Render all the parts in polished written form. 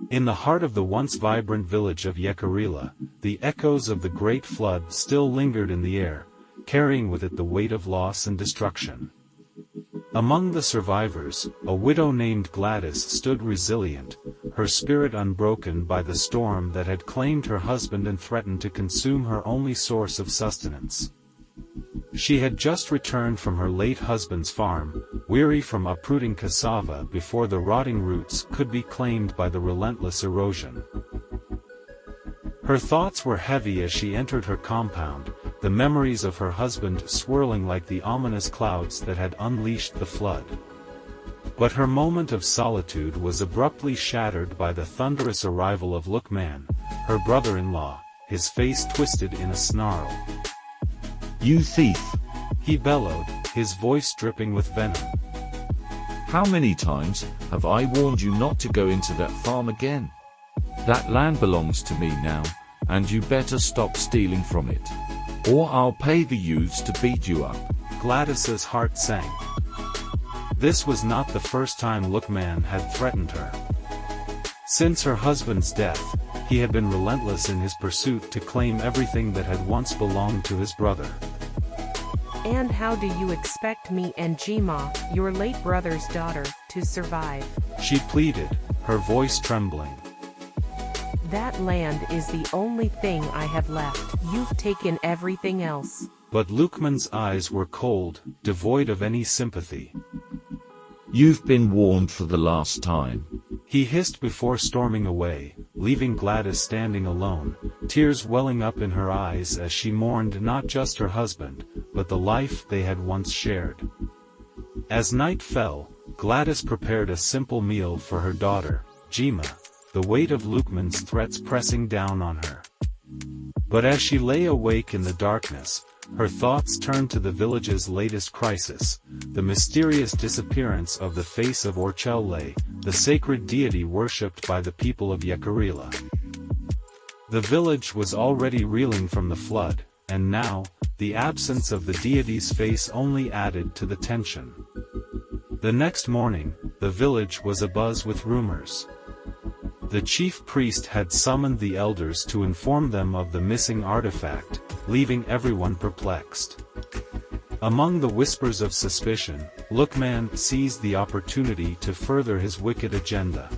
In the heart of the once vibrant village of Yekarila, the echoes of the Great Flood still lingered in the air, carrying with it the weight of loss and destruction. Among the survivors, a widow named Gladys stood resilient, her spirit unbroken by the storm that had claimed her husband and threatened to consume her only source of sustenance. She had just returned from her late husband's farm, weary from uprooting cassava before the rotting roots could be claimed by the relentless erosion. Her thoughts were heavy as she entered her compound, the memories of her husband swirling like the ominous clouds that had unleashed the flood. But her moment of solitude was abruptly shattered by the thunderous arrival of Lookman, her brother-in-law, his face twisted in a snarl. "You thief!" he bellowed, his voice dripping with venom. "How many times have I warned you not to go into that farm again? That land belongs to me now, and you better stop stealing from it, or I'll pay the youths to beat you up." Gladys's heart sank. This was not the first time Lookman had threatened her. Since her husband's death, he had been relentless in his pursuit to claim everything that had once belonged to his brother. "And how do you expect me and Jima, your late brother's daughter, to survive?" she pleaded, her voice trembling. "That land is the only thing I have left. You've taken everything else." But Lookman's eyes were cold, devoid of any sympathy. "You've been warned for the last time," he hissed before storming away, leaving Gladys standing alone, tears welling up in her eyes as she mourned not just her husband, but the life they had once shared. As night fell, Gladys prepared a simple meal for her daughter, Jima, the weight of Lookman's threats pressing down on her. But as she lay awake in the darkness, her thoughts turned to the village's latest crisis, the mysterious disappearance of the face of Uchele, the sacred deity worshipped by the people of Yekarila. The village was already reeling from the flood, and now, the absence of the deity's face only added to the tension. The next morning, the village was abuzz with rumors. The chief priest had summoned the elders to inform them of the missing artifact, leaving everyone perplexed. Among the whispers of suspicion, Lookman seized the opportunity to further his wicked agenda.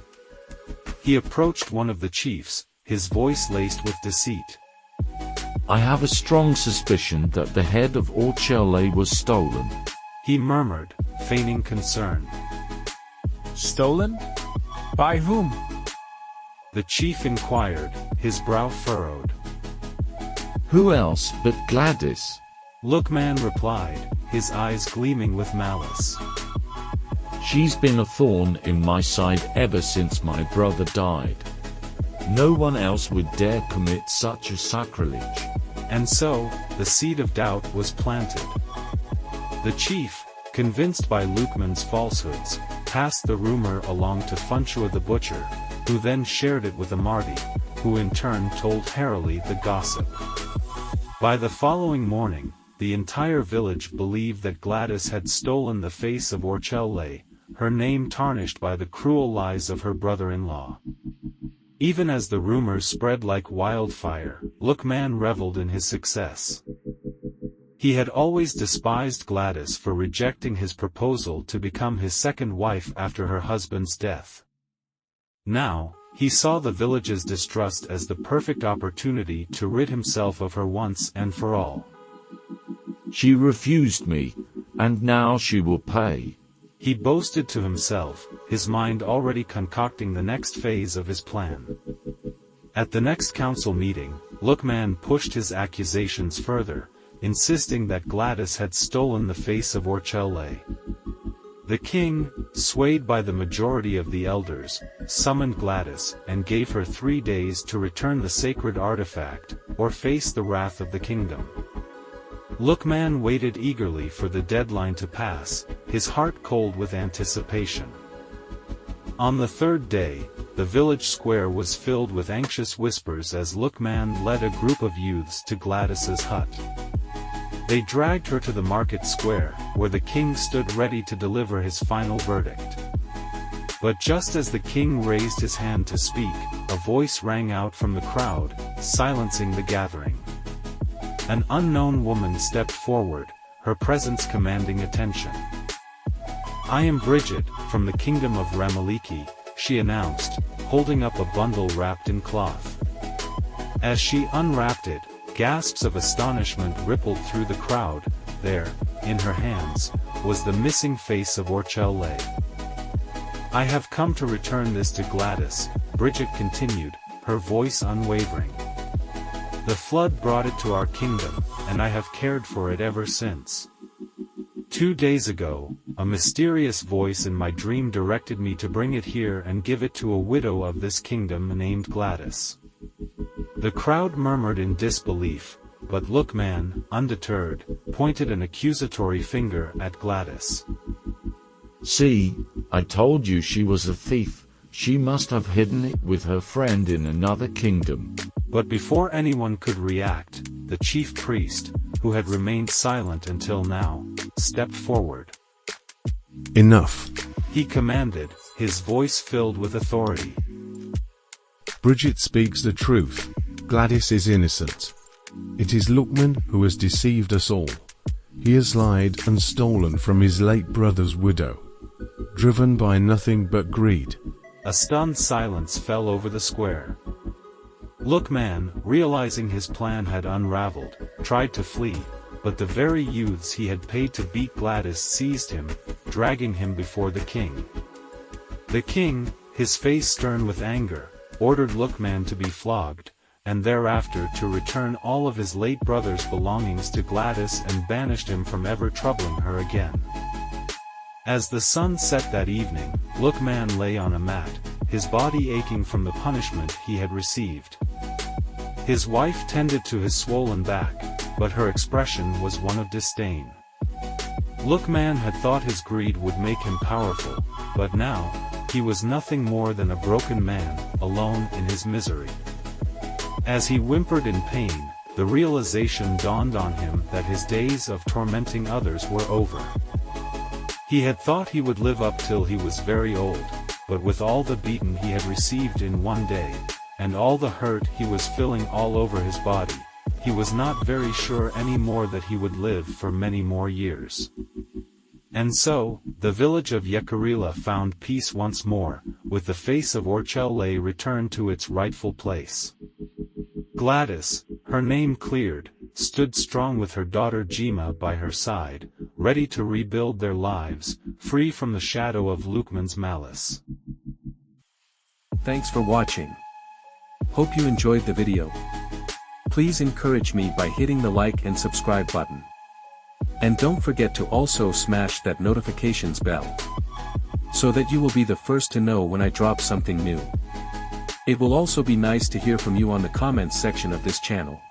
He approached one of the chiefs, his voice laced with deceit. "I have a strong suspicion that the head of Uchele was stolen," he murmured, feigning concern. "Stolen? By whom?" the chief inquired, his brow furrowed. "Who else but Gladys?" Lookman replied, his eyes gleaming with malice. "She's been a thorn in my side ever since my brother died. No one else would dare commit such a sacrilege." And so, the seed of doubt was planted. The chief, convinced by Lookman's falsehoods, passed the rumor along to Funchua the butcher, who then shared it with Amarty, who in turn told Harali the gossip. By the following morning, the entire village believed that Gladys had stolen the face of Uchele, her name tarnished by the cruel lies of her brother-in-law. Even as the rumors spread like wildfire, Lookman reveled in his success. He had always despised Gladys for rejecting his proposal to become his second wife after her husband's death. Now, he saw the village's distrust as the perfect opportunity to rid himself of her once and for all. "She refused me, and now she will pay," he boasted to himself, his mind already concocting the next phase of his plan. At the next council meeting, Lookman pushed his accusations further, insisting that Gladys had stolen the face of Uchele. The king, swayed by the majority of the elders, summoned Gladys and gave her 3 days to return the sacred artifact, or face the wrath of the kingdom. Lookman waited eagerly for the deadline to pass, his heart cold with anticipation. On the 3rd day, the village square was filled with anxious whispers as Lookman led a group of youths to Gladys's hut. They dragged her to the market square, where the king stood ready to deliver his final verdict. But just as the king raised his hand to speak, a voice rang out from the crowd, silencing the gathering. An unknown woman stepped forward, her presence commanding attention. "I am Bridget, from the kingdom of Ramaliki," she announced, holding up a bundle wrapped in cloth. As she unwrapped it, gasps of astonishment rippled through the crowd. There, in her hands, was the missing face of Uchele. "I have come to return this to Gladys," Bridget continued, her voice unwavering. "The flood brought it to our kingdom, and I have cared for it ever since. 2 days ago, a mysterious voice in my dream directed me to bring it here and give it to a widow of this kingdom named Gladys." The crowd murmured in disbelief, but Lookman, undeterred, pointed an accusatory finger at Gladys. "See, I told you she was a thief. She must have hidden it with her friend in another kingdom." But before anyone could react, the chief priest, who had remained silent until now, stepped forward. "Enough," he commanded, his voice filled with authority. "Bridget speaks the truth. Gladys is innocent. It is Lookman who has deceived us all. He has lied and stolen from his late brother's widow, driven by nothing but greed." A stunned silence fell over the square. Lookman, realizing his plan had unraveled, tried to flee, but the very youths he had paid to beat Gladys seized him, dragging him before the king. The king, his face stern with anger, ordered Lookman to be flogged, and thereafter to return all of his late brother's belongings to Gladys and banished him from ever troubling her again. As the sun set that evening, Lookman lay on a mat, his body aching from the punishment he had received. His wife tended to his swollen back, but her expression was one of disdain. Lookman had thought his greed would make him powerful, but now, he was nothing more than a broken man, alone in his misery. As he whimpered in pain, the realization dawned on him that his days of tormenting others were over. He had thought he would live up till he was very old, but with all the beating he had received in one day, and all the hurt he was feeling all over his body, he was not very sure anymore that he would live for many more years. And so, the village of Yekarila found peace once more, with the face of Uchele returned to its rightful place. Gladys, her name cleared, stood strong with her daughter Jima by her side, ready to rebuild their lives, free from the shadow of Lookman's malice. Thanks for watching. Hope you enjoyed the video. Please encourage me by hitting the like and subscribe button. And don't forget to also smash that notifications bell, so that you will be the first to know when I drop something new. It will also be nice to hear from you on the comments section of this channel.